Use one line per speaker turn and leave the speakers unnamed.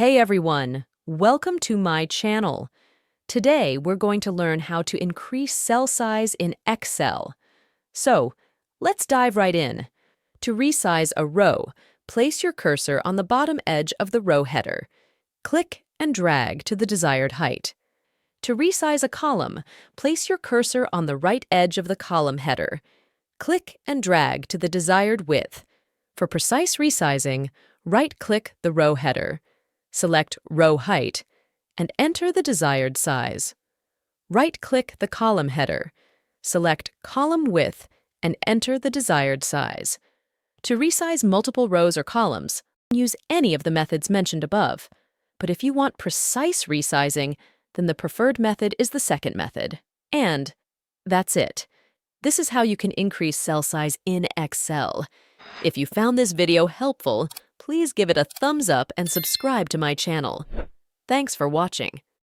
Hey everyone, welcome to my channel. Today we're going to learn how to increase cell size in Excel. So, let's dive right in. To resize a row, place your cursor on the bottom edge of the row header. Click and drag to the desired height. To resize a column, place your cursor on the right edge of the column header. Click and drag to the desired width. For precise resizing, right-click the row header. Select Row Height, and enter the desired size. Right-click the column header. Select Column Width, and enter the desired size. To resize multiple rows or columns, use any of the methods mentioned above. But if you want precise resizing, then the preferred method is the second method. And that's it. This is how you can increase cell size in Excel. If you found this video helpful, please give it a thumbs up and subscribe to my channel. Thanks for watching.